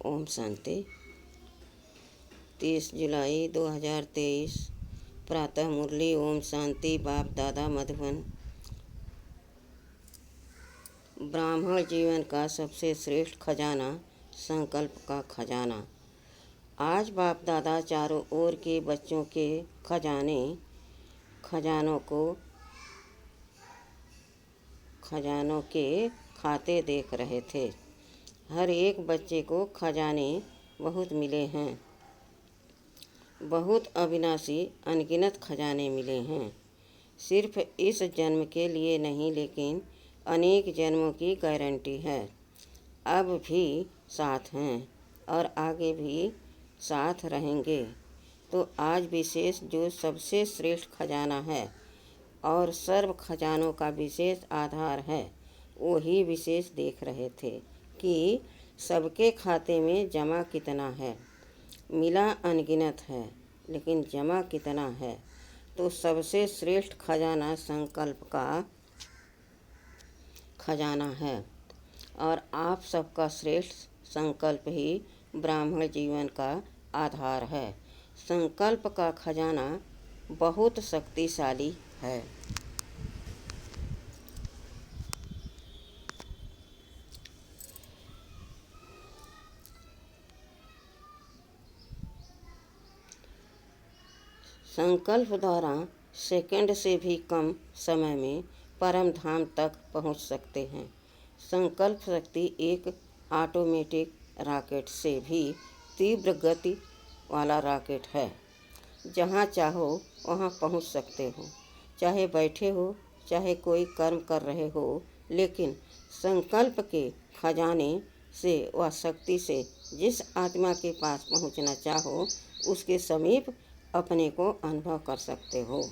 ओम शांति। 30 जुलाई 2023 प्रातः मुरली। ओम शांति। बाप दादा मधुबन। ब्राह्मण जीवन का सबसे श्रेष्ठ खजाना संकल्प का खजाना। आज बाप दादा चारों ओर के बच्चों के खजानों के खाते देख रहे थे। हर एक बच्चे को खजाने बहुत मिले हैं, बहुत अविनाशी अनगिनत खजाने मिले हैं। सिर्फ इस जन्म के लिए नहीं, लेकिन अनेक जन्मों की गारंटी है। अब भी साथ हैं और आगे भी साथ रहेंगे। तो आज विशेष जो सबसे श्रेष्ठ खजाना है और सर्व खजानों का विशेष आधार है, वही विशेष देख रहे थे कि सबके खाते में जमा कितना है। मिला अनगिनत है, लेकिन जमा कितना है। तो सबसे श्रेष्ठ खजाना संकल्प का खजाना है और आप सबका श्रेष्ठ संकल्प ही ब्राह्मण जीवन का आधार है। संकल्प का खजाना बहुत शक्तिशाली है। संकल्प द्वारा सेकंड से भी कम समय में परम धाम तक पहुंच सकते हैं। संकल्प शक्ति एक ऑटोमेटिक रॉकेट से भी तीव्र गति वाला रॉकेट है। जहां चाहो वहां पहुंच सकते हो, चाहे बैठे हो, चाहे कोई कर्म कर रहे हो। लेकिन संकल्प के खजाने से व शक्ति से जिस आत्मा के पास पहुंचना चाहो, उसके समीप अपने को अनुभव कर सकते हो।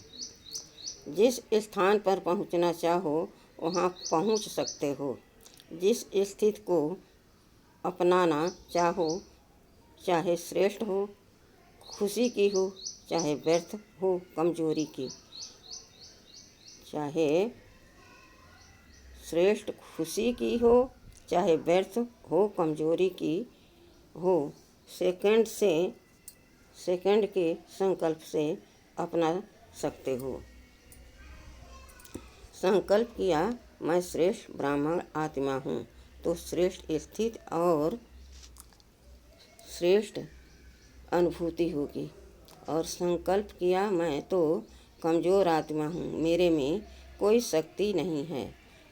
जिस स्थान पर पहुंचना चाहो वहां पहुंच सकते हो। जिस स्थिति को अपनाना चाहो, चाहे श्रेष्ठ हो, खुशी की हो, चाहे व्यर्थ हो, कमजोरी की, चाहे श्रेष्ठ खुशी की हो, चाहे व्यर्थ हो, कमजोरी की हो, सेकंड के संकल्प से अपना सकते हो। संकल्प किया मैं श्रेष्ठ ब्राह्मण आत्मा हूँ, तो श्रेष्ठ स्थिति और श्रेष्ठ अनुभूति होगी। और संकल्प किया मैं तो कमज़ोर आत्मा हूँ, मेरे में कोई शक्ति नहीं है,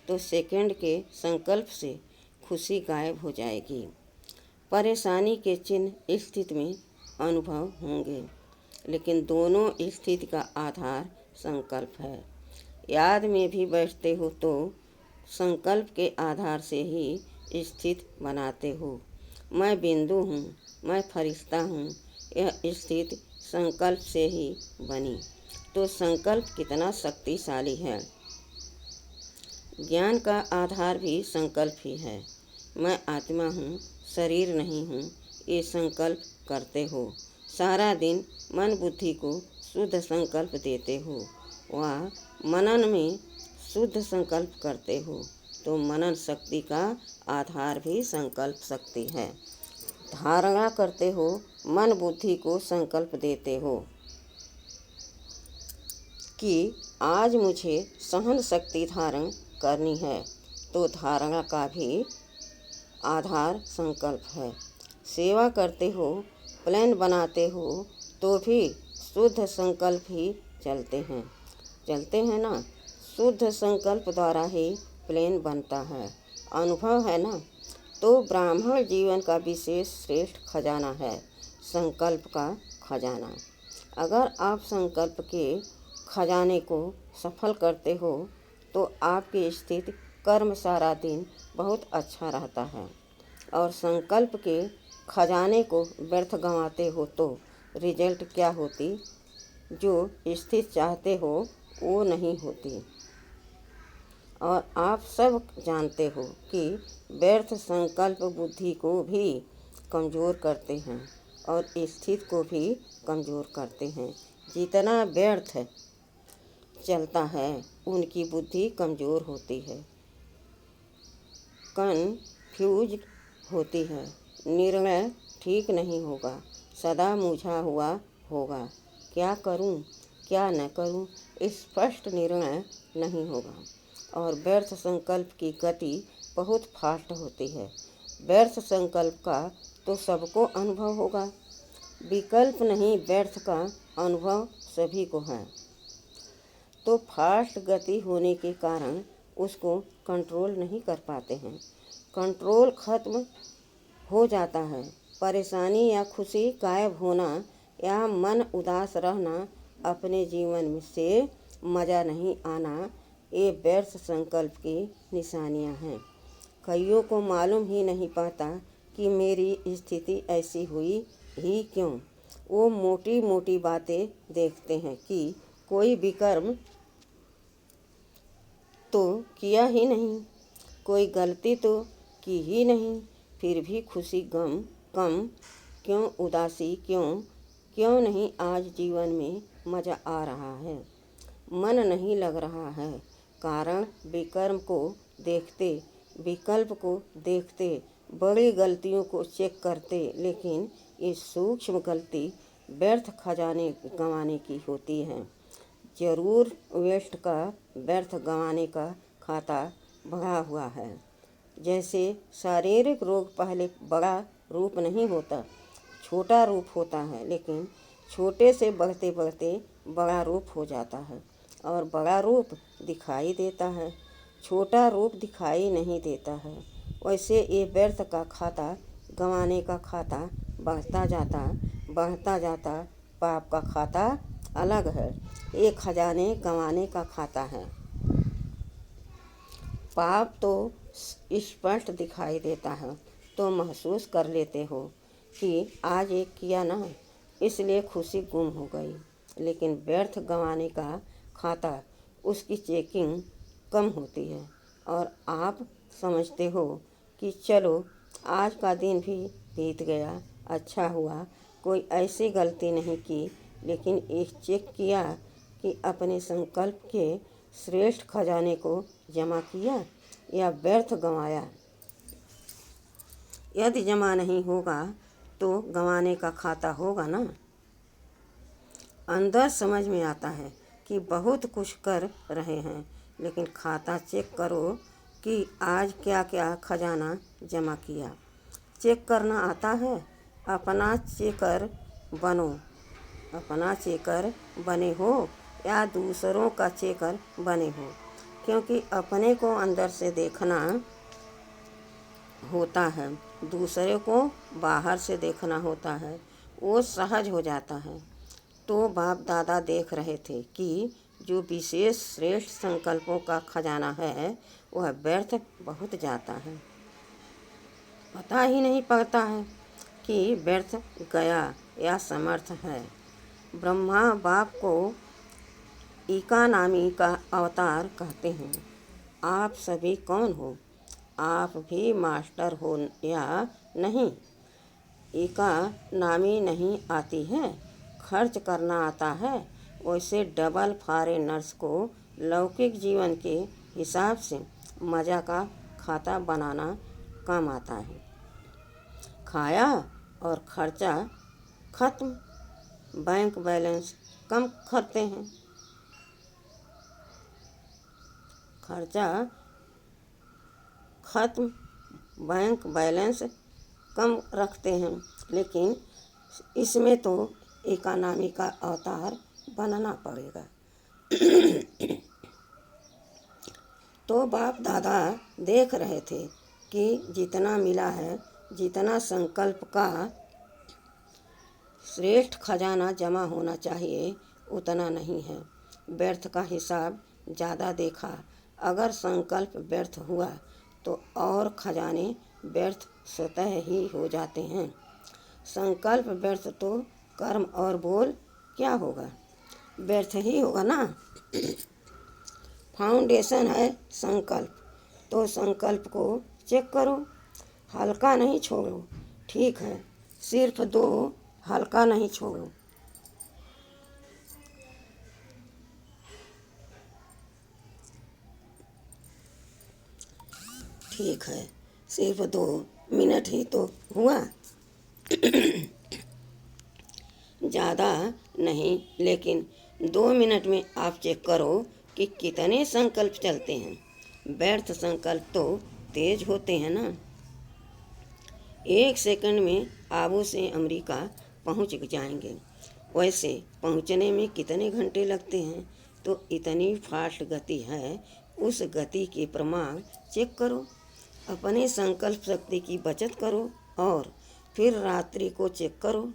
तो सेकंड के संकल्प से खुशी गायब हो जाएगी। परेशानी के चिन्ह स्थिति में अनुभव होंगे, लेकिन दोनों स्थिति का आधार संकल्प है। याद में भी बैठते हो तो संकल्प के आधार से ही स्थिति बनाते हो। मैं बिंदु हूँ, मैं फरिश्ता हूँ, यह स्थिति संकल्प से ही बनी। तो संकल्प कितना शक्तिशाली है। ज्ञान का आधार भी संकल्प ही है। मैं आत्मा हूँ, शरीर नहीं हूँ, ये संकल्प करते हो। सारा दिन मन बुद्धि को शुद्ध संकल्प देते हो व मनन में शुद्ध संकल्प करते हो। तो मनन शक्ति का आधार भी संकल्प शक्ति है। धारणा करते हो, मन बुद्धि को संकल्प देते हो कि आज मुझे सहन शक्ति धारण करनी है, तो धारणा का भी आधार संकल्प है। सेवा करते हो, प्लान बनाते हो, तो भी शुद्ध संकल्प ही चलते हैं ना। शुद्ध संकल्प द्वारा ही प्लान बनता है। अनुभव है ना। तो ब्राह्मण जीवन का विशेष श्रेष्ठ खजाना है संकल्प का खजाना। अगर आप संकल्प के खजाने को सफल करते हो, तो आपकी स्थिति कर्म सारा दिन बहुत अच्छा रहता है। और संकल्प के खजाने को व्यर्थ गंवाते हो तो रिजल्ट क्या होती? जो स्थिति चाहते हो वो नहीं होती। और आप सब जानते हो कि व्यर्थ संकल्प बुद्धि को भी कमज़ोर करते हैं और स्थिति को भी कमज़ोर करते हैं। जितना व्यर्थ चलता है, उनकी बुद्धि कमज़ोर होती है, कन्फ्यूज होती है। निर्णय ठीक नहीं होगा, सदा मूझा हुआ होगा। क्या करूं, क्या न करूं, स्पष्ट निर्णय नहीं होगा। और व्यर्थ संकल्प की गति बहुत फास्ट होती है। व्यर्थ संकल्प का तो सबको अनुभव होगा, विकल्प नहीं व्यर्थ का अनुभव सभी को है। तो फास्ट गति होने के कारण उसको कंट्रोल नहीं कर पाते हैं। कंट्रोल खत्म हो जाता है। परेशानी या खुशी गायब होना या मन उदास रहना, अपने जीवन में से मज़ा नहीं आना, ये व्यर्थ संकल्प की निशानियां हैं। कईयों को मालूम ही नहीं पाता कि मेरी स्थिति ऐसी हुई ही क्यों। वो मोटी मोटी बातें देखते हैं कि कोई विकर्म तो किया ही नहीं, कोई गलती तो की ही नहीं, फिर भी खुशी गम कम क्यों, उदासी क्यों, क्यों नहीं आज जीवन में मज़ा आ रहा है, मन नहीं लग रहा है। कारण विकर्म को देखते, विकल्प को देखते, बड़ी गलतियों को चेक करते, लेकिन ये सूक्ष्म गलती व्यर्थ खजाने गंवाने की होती है। जरूर वेस्ट का व्यर्थ गंवाने का खाता बढ़ा हुआ है। जैसे शारीरिक रोग पहले बड़ा रूप नहीं होता, छोटा रूप होता है, लेकिन छोटे से बढ़ते बढ़ते बड़ा रूप हो जाता है और बड़ा रूप दिखाई देता है, छोटा रूप दिखाई नहीं देता है। वैसे ये व्यर्थ का खाता गंवाने का खाता बढ़ता जाता। पाप का खाता अलग है, ये खजाने गंवाने का खाता है। पाप तो स्पष्ट दिखाई देता है, तो महसूस कर लेते हो कि आज एक किया ना, इसलिए खुशी गुम हो गई। लेकिन व्यर्थ गंवाने का खाता, उसकी चेकिंग कम होती है और आप समझते हो कि चलो आज का दिन भी बीत गया, अच्छा हुआ कोई ऐसी गलती नहीं की, लेकिन एक चेक किया कि अपने संकल्प के श्रेष्ठ खजाने को जमा किया या व्यर्थ गंवाया। यदि जमा नहीं होगा तो गंवाने का खाता होगा ना। अंदर समझ में आता है कि बहुत कुछ कर रहे हैं, लेकिन खाता चेक करो कि आज क्या क्या खजाना जमा किया। चेक करना आता है, अपना चेकर बनो। अपना चेकर बने हो या दूसरों का चेकर बने हो, क्योंकि अपने को अंदर से देखना होता है, दूसरे को बाहर से देखना होता है, वो सहज हो जाता है। तो बाप दादा देख रहे थे कि जो विशेष श्रेष्ठ संकल्पों का खजाना है वह व्यर्थ बहुत जाता है, पता ही नहीं पड़ता है कि व्यर्थ गया या समर्थ है। ब्रह्मा बाप को इकानामी का अवतार कहते हैं। आप सभी कौन हो? आप भी मास्टर हो या नहीं? इकानामी नहीं आती है, खर्च करना आता है। वैसे डबल फॉरेनर्स को लौकिक जीवन के हिसाब से मज़ा का खाता बनाना कम आता है। खाया और खर्चा खत्म, बैंक बैलेंस कम करते हैं। खर्चा खत्म, बैंक बैलेंस कम रखते हैं, लेकिन इसमें तो इकोनॉमी का अवतार बनना पड़ेगा। तो बाप दादा देख रहे थे कि जितना मिला है, जितना संकल्प का श्रेष्ठ खजाना जमा होना चाहिए उतना नहीं है। व्यर्थ का हिसाब ज़्यादा देखा। अगर संकल्प व्यर्थ हुआ तो और खजाने व्यर्थ स्वतः ही हो जाते हैं। संकल्प व्यर्थ तो कर्म और बोल क्या होगा, व्यर्थ ही होगा ना। फाउंडेशन है संकल्प, तो संकल्प को चेक करो, हल्का नहीं छोड़ो। ठीक है, सिर्फ दो, हल्का नहीं छोड़ो। ठीक है, सिर्फ 2 मिनट ही तो हुआ। ज़्यादा नहीं, लेकिन 2 मिनट में आप चेक करो कि कितने संकल्प चलते हैं। व्यर्थ संकल्प तो तेज होते हैं ना। 1 सेकंड में आबू से अमेरिका पहुंच जाएंगे। वैसे पहुंचने में कितने घंटे लगते हैं? तो इतनी फास्ट गति है, उस गति के प्रमाण चेक करो। अपने संकल्प शक्ति की बचत करो और फिर रात्रि को चेक करो।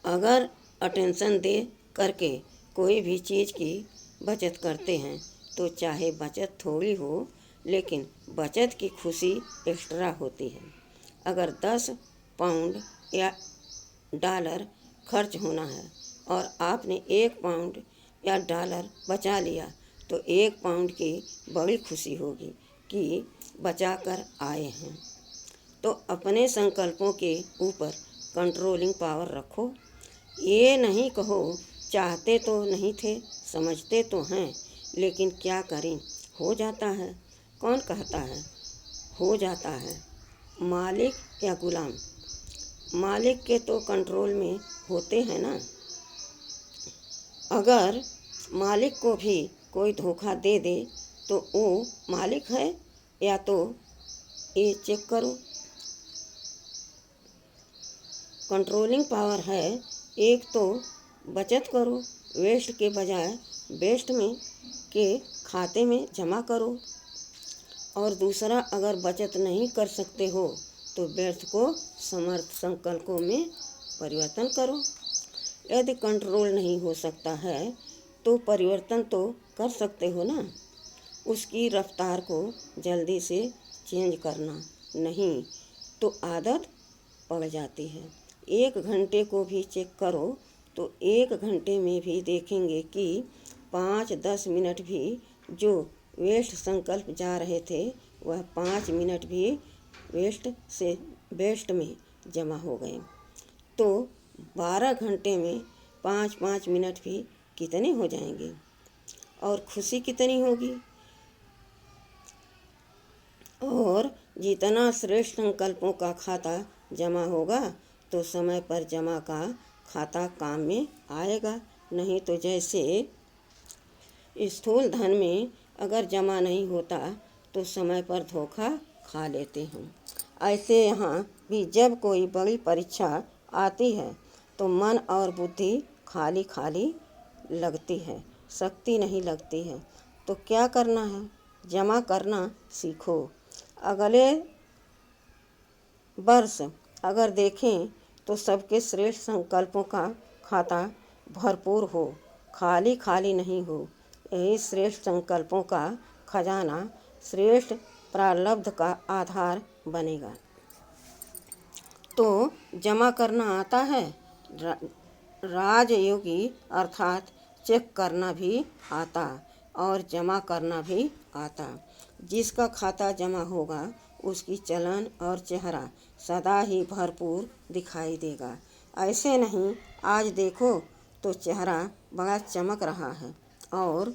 अगर अटेंशन दे करके कोई भी चीज़ की बचत करते हैं तो चाहे बचत थोड़ी हो, लेकिन बचत की खुशी एक्स्ट्रा होती है। अगर 10 पाउंड या डॉलर खर्च होना है और आपने 1 पाउंड या डॉलर बचा लिया तो 1 पाउंड की बड़ी खुशी होगी कि बचा कर आए हैं। तो अपने संकल्पों के ऊपर कंट्रोलिंग पावर रखो। ये नहीं कहो चाहते तो नहीं थे, समझते तो हैं, लेकिन क्या करें, हो जाता है। कौन कहता है हो जाता है? मालिक या गुलाम? मालिक के तो कंट्रोल में होते हैं ना। अगर मालिक को भी कोई धोखा दे दे तो वो मालिक है या तो ये चेक करो। कंट्रोलिंग पावर है, एक तो बचत करो, वेस्ट के बजाय बेस्ट में के खाते में जमा करो, और दूसरा अगर बचत नहीं कर सकते हो तो व्यर्थ को समर्थ संकल्पों में परिवर्तन करो। यदि कंट्रोल नहीं हो सकता है तो परिवर्तन तो कर सकते हो ना। उसकी रफ्तार को जल्दी से चेंज करना, नहीं तो आदत पड़ जाती है। 1 घंटे को भी चेक करो तो 1 घंटे में भी देखेंगे कि 5-10 मिनट भी जो वेस्ट संकल्प जा रहे थे वह 5 मिनट भी वेस्ट से बेस्ट में जमा हो गए। तो 12 घंटे में 5-5 मिनट भी कितने हो जाएंगे और खुशी कितनी होगी। और जितना श्रेष्ठ संकल्पों का खाता जमा होगा तो समय पर जमा का खाता काम में आएगा। नहीं तो जैसे स्थूल धन में अगर जमा नहीं होता तो समय पर धोखा खा लेते हैं। ऐसे यहाँ भी जब कोई बड़ी परीक्षा आती है तो मन और बुद्धि खाली खाली लगती है, शक्ति नहीं लगती है। तो क्या करना है? जमा करना सीखो। अगले वर्ष अगर देखें तो सबके श्रेष्ठ संकल्पों का खाता भरपूर हो, खाली खाली नहीं हो। यही श्रेष्ठ संकल्पों का खजाना श्रेष्ठ प्रारब्ध का आधार बनेगा। तो जमा करना आता है, राजयोगी अर्थात चेक करना भी आता और जमा करना भी आता। जिसका खाता जमा होगा उसकी चलन और चेहरा सदा ही भरपूर दिखाई देगा। ऐसे नहीं आज देखो तो चेहरा बड़ा चमक रहा है और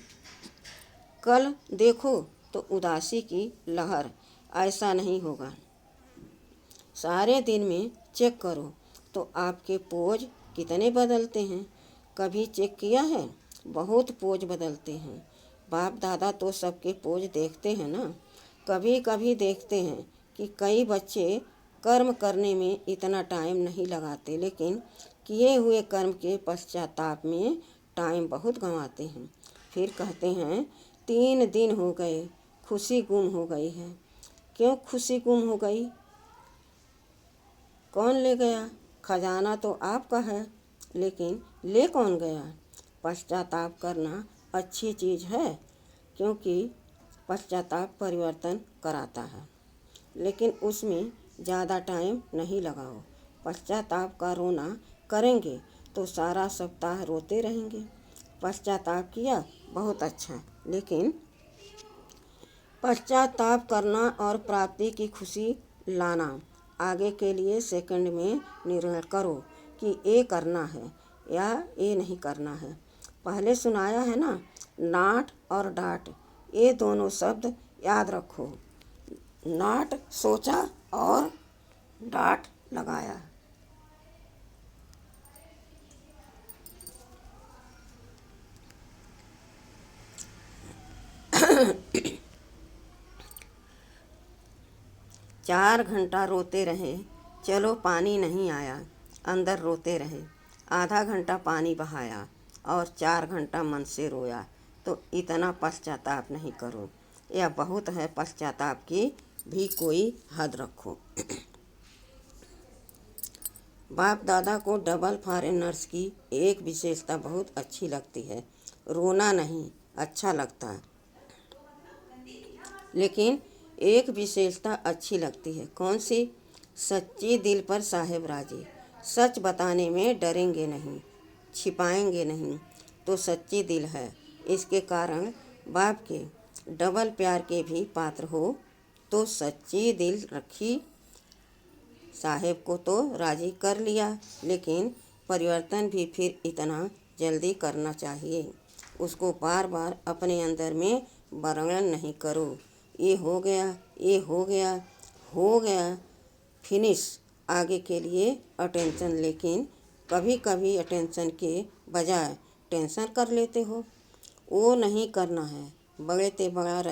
कल देखो तो उदासी की लहर। ऐसा नहीं होगा। सारे दिन में चेक करो तो आपके पोज कितने बदलते हैं। कभी चेक किया है? बहुत पोज बदलते हैं। बाप दादा तो सबके पोज देखते हैं ना। कभी कभी देखते हैं कि कई बच्चे कर्म करने में इतना टाइम नहीं लगाते, लेकिन किए हुए कर्म के पश्चाताप में टाइम बहुत गंवाते हैं। फिर कहते हैं 3 दिन हो गए, खुशी गुम हो गई है। क्यों खुशी गुम हो गई? कौन ले गया? खजाना तो आपका है, लेकिन ले कौन गया? पश्चाताप करना अच्छी चीज़ है, क्योंकि पश्चाताप परिवर्तन कराता है, लेकिन उसमें ज़्यादा टाइम नहीं लगाओ। पश्चाताप का रोना करेंगे तो सारा सप्ताह रोते रहेंगे। पश्चाताप किया बहुत अच्छा, लेकिन पश्चाताप करना और प्राप्ति की खुशी लाना आगे के लिए सेकंड में निर्णय करो कि ये करना है या ये नहीं करना है। पहले सुनाया है ना, नाट और डांट, ये दोनों शब्द याद रखो। नाट सोचा और डांट लगाया। 4 घंटा रोते रहे, चलो पानी नहीं आया, अंदर रोते रहे। आधा घंटा पानी बहाया और 4 घंटा मन से रोया, तो इतना पश्चाताप नहीं करो। यह बहुत है, पश्चाताप की भी कोई हद रखो। बाप दादा को डबल फॉरेनर्स की एक विशेषता बहुत अच्छी लगती है। रोना नहीं अच्छा लगता, लेकिन एक विशेषता अच्छी लगती है। कौन सी? सच्ची दिल पर साहेब राजी। सच बताने में डरेंगे नहीं, छिपाएंगे नहीं, तो सच्ची दिल है। इसके कारण बाप के डबल प्यार के भी पात्र हो तो सच्ची दिल रखी। साहेब को तो राजी कर लिया, लेकिन परिवर्तन भी फिर इतना जल्दी करना चाहिए। उसको बार बार अपने अंदर में वर्णन नहीं करो। ये हो गया, ये हो गया, हो गया, फिनिश। आगे के लिए अटेंशन, लेकिन कभी कभी अटेंशन के बजाय टेंशन कर लेते हो। वो नहीं करना है। बड़े ते बड़ा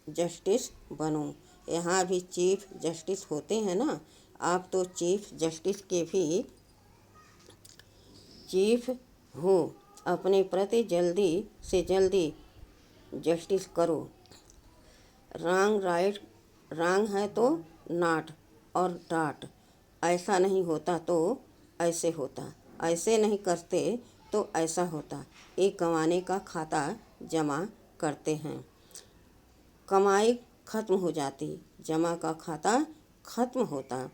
जस्टिस बनो। यहाँ भी चीफ जस्टिस होते हैं ना। आप तो चीफ जस्टिस के भी चीफ हो। अपने प्रति जल्दी से जल्दी जस्टिस करो। रॉन्ग राइट, रॉन्ग है तो नॉट और डाट। ऐसा नहीं होता तो ऐसे होता, ऐसे नहीं करते तो ऐसा होता। एक कमाने का खाता जमा करते हैं, कमाई खत्म हो जाती, जमा का खाता खत्म होता।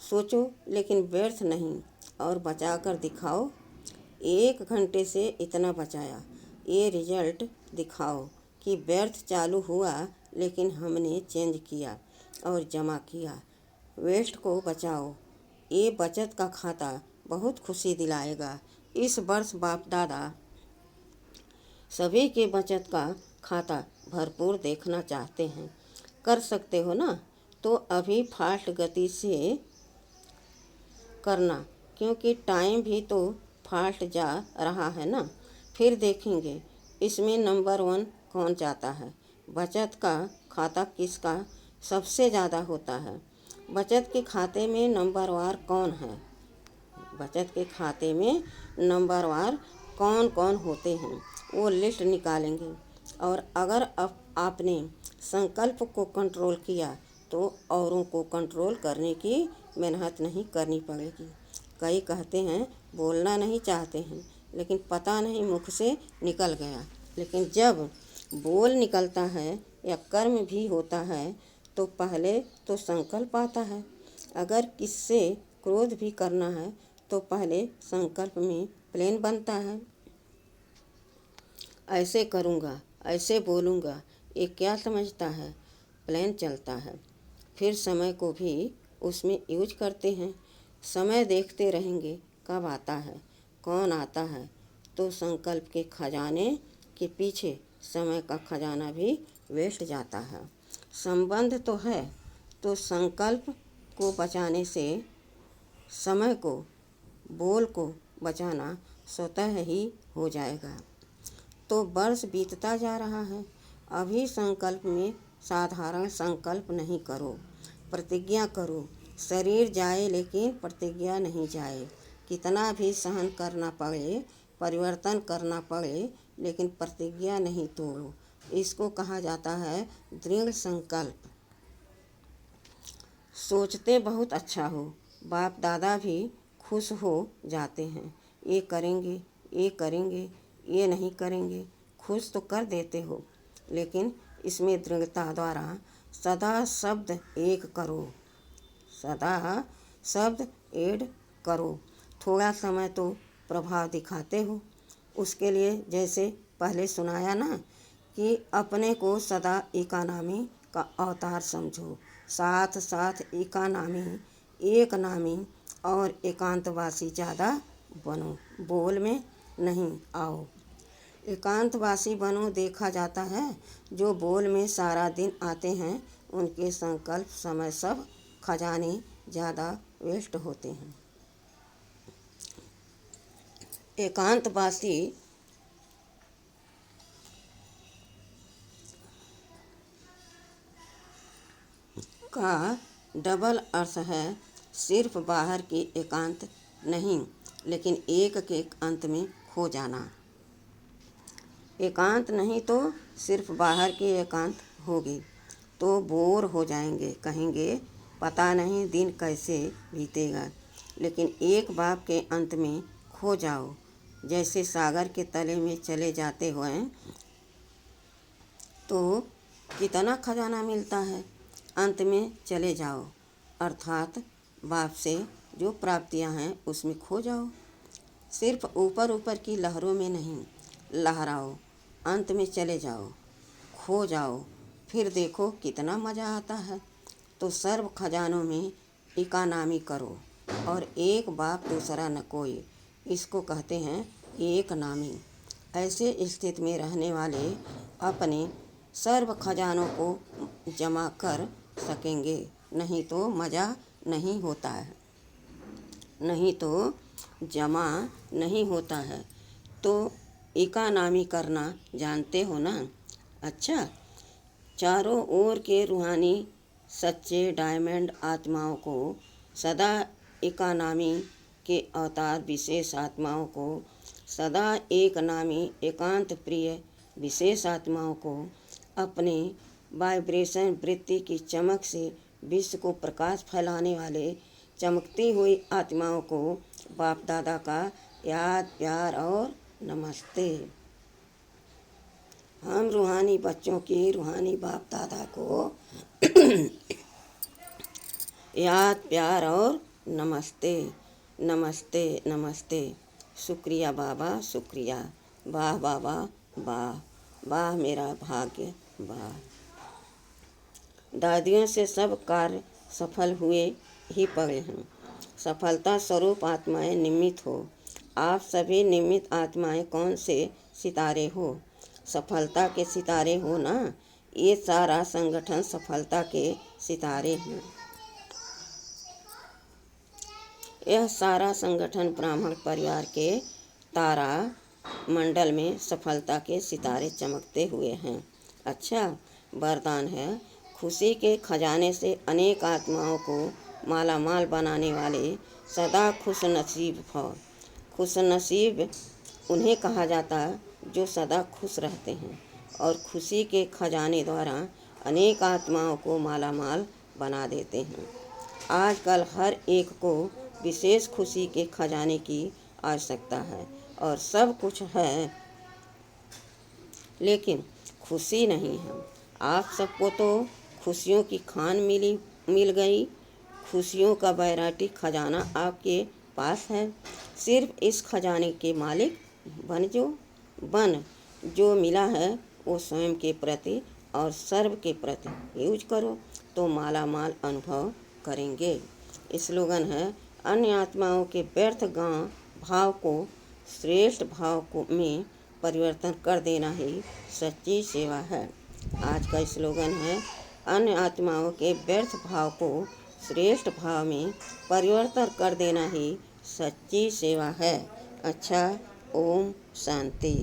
सोचो लेकिन व्यर्थ नहीं, और बचा कर दिखाओ। 1 घंटे से इतना बचाया, ये रिजल्ट दिखाओ कि व्यर्थ चालू हुआ, लेकिन हमने चेंज किया और जमा किया। वेस्ट को बचाओ। ये बचत का खाता बहुत खुशी दिलाएगा। इस वर्ष बाप दादा सभी के बचत का खाता भरपूर देखना चाहते हैं। कर सकते हो ना? तो अभी फास्ट गति से करना, क्योंकि टाइम भी तो फास्ट जा रहा है ना। फिर देखेंगे इसमें नंबर 1 कौन जाता है। बचत का खाता किसका सबसे ज़्यादा होता है? बचत के खाते में नंबरवार कौन है? बचत के खाते में नंबरवार कौन कौन होते हैं, वो लिस्ट निकालेंगे। और अगर अब आपने संकल्प को कंट्रोल किया तो औरों को कंट्रोल करने की मेहनत नहीं करनी पड़ेगी। कई कहते हैं बोलना नहीं चाहते हैं, लेकिन पता नहीं मुख से निकल गया। लेकिन जब बोल निकलता है या कर्म भी होता है तो पहले तो संकल्प आता है। अगर किससे क्रोध भी करना है तो पहले संकल्प में प्लान बनता है। ऐसे करूँगा, ऐसे बोलूँगा, ये क्या समझता है? प्लान चलता है। फिर समय को भी उसमें यूज करते हैं। समय देखते रहेंगे कब आता है, कौन आता है। तो संकल्प के खजाने के पीछे समय का खजाना भी वेस्ट जाता है। संबंध तो है, तो संकल्प को बचाने से समय को, बोल को बचाना स्वतः ही हो जाएगा। तो वर्ष बीतता जा रहा है। अभी संकल्प में साधारण संकल्प नहीं करो, प्रतिज्ञा करो। शरीर जाए लेकिन प्रतिज्ञा नहीं जाए। कितना भी सहन करना पड़े, परिवर्तन करना पड़े, लेकिन प्रतिज्ञा नहीं तोड़ो। इसको कहा जाता है दृढ़ संकल्प। सोचते बहुत अच्छा हो, बाप दादा भी खुश हो जाते हैं। ये करेंगे, ये करेंगे, ये नहीं करेंगे, खुश तो कर देते हो, लेकिन इसमें दृढ़ता द्वारा सदा शब्द एक करो, सदा शब्द ऐड करो। थोड़ा समय तो प्रभाव दिखाते हो। उसके लिए जैसे पहले सुनाया ना कि अपने को सदा इकानामी का अवतार समझो। साथ साथ इकानामी, एक नामी और एकांतवासी ज़्यादा बनो। बोल में नहीं आओ। एकांतवासी बनो। देखा जाता है जो बोल में सारा दिन आते हैं उनके संकल्प समय सब खजाने ज़्यादा वेस्ट होते हैं। एकांतवासी का डबल अर्थ है, सिर्फ बाहर की एकांत नहीं, लेकिन एक के अंत में खो जाना। एकांत नहीं तो सिर्फ बाहर की एकांत होगी तो बोर हो जाएंगे, कहेंगे पता नहीं दिन कैसे बीतेगा। लेकिन एक बाप के अंत में खो जाओ, जैसे सागर के तले में चले जाते हुए तो कितना खजाना मिलता है। अंत में चले जाओ, अर्थात बाप से जो प्राप्तियां हैं उसमें खो जाओ। सिर्फ ऊपर ऊपर की लहरों में नहीं लहराओ, अंत में चले जाओ, खो जाओ, फिर देखो कितना मज़ा आता है। तो सर्व खजानों में इकानामी करो और एक बाप दूसरा न कोई, इसको कहते हैं एक नामी। ऐसे स्थिति में रहने वाले अपने सर्व खजानों को जमा कर सकेंगे, नहीं तो मज़ा नहीं होता है, नहीं तो जमा नहीं होता है। तो इकानामी करना जानते हो ना? अच्छा, चारों ओर के रूहानी सच्चे डायमंड आत्माओं को सदा इकानामी के अवतार विशेष आत्माओं को सदा एक नामी एकांत प्रिय विशेष आत्माओं को अपने वाइब्रेशन वृत्ति की चमक से विश्व को प्रकाश फैलाने वाले चमकती हुई आत्माओं को बाप दादा का याद प्यार और नमस्ते। हम रूहानी बच्चों की रूहानी बाप दादा को याद प्यार और नमस्ते नमस्ते नमस्ते। शुक्रिया बाबा शुक्रिया, वाह बाबा वाह, वाह मेरा भाग्य वाह। दादियों से सब कार्य सफल हुए ही पड़े हैं। सफलता स्वरूप आत्माएं निमित्त हो। आप सभी निमित्त आत्माएं कौन से सितारे हो? सफलता के सितारे हो ना। ये सारा संगठन सफलता के सितारे हैं। यह सारा संगठन ब्राह्मण परिवार के तारा मंडल में सफलता के सितारे चमकते हुए हैं। अच्छा, वरदान है, खुशी के खजाने से अनेक आत्माओं को मालामाल बनाने वाले सदा खुश नसीब भव। खुश नसीब उन्हें कहा जाता है जो सदा खुश रहते हैं और खुशी के खजाने द्वारा अनेक आत्माओं को मालामाल बना देते हैं। आजकल हर एक को विशेष खुशी के खजाने की आवश्यकता है और सब कुछ है, लेकिन खुशी नहीं है। आप सबको तो खुशियों की खान मिल गई। खुशियों का वैरायटी खजाना आपके पास है। सिर्फ इस खजाने के मालिक बन जो मिला है वो स्वयं के प्रति और सर्व के प्रति यूज करो तो मालामाल अनुभव करेंगे। स्लोगन है, अन्य आत्माओं के व्यर्थ भाव को श्रेष्ठ भाव में परिवर्तन कर देना ही सच्ची सेवा है। आज का स्लोगन है, अन्य आत्माओं के व्यर्थ भाव को श्रेष्ठ भाव में परिवर्तन कर देना ही सच्ची सेवा है। अच्छा, ओम शांति।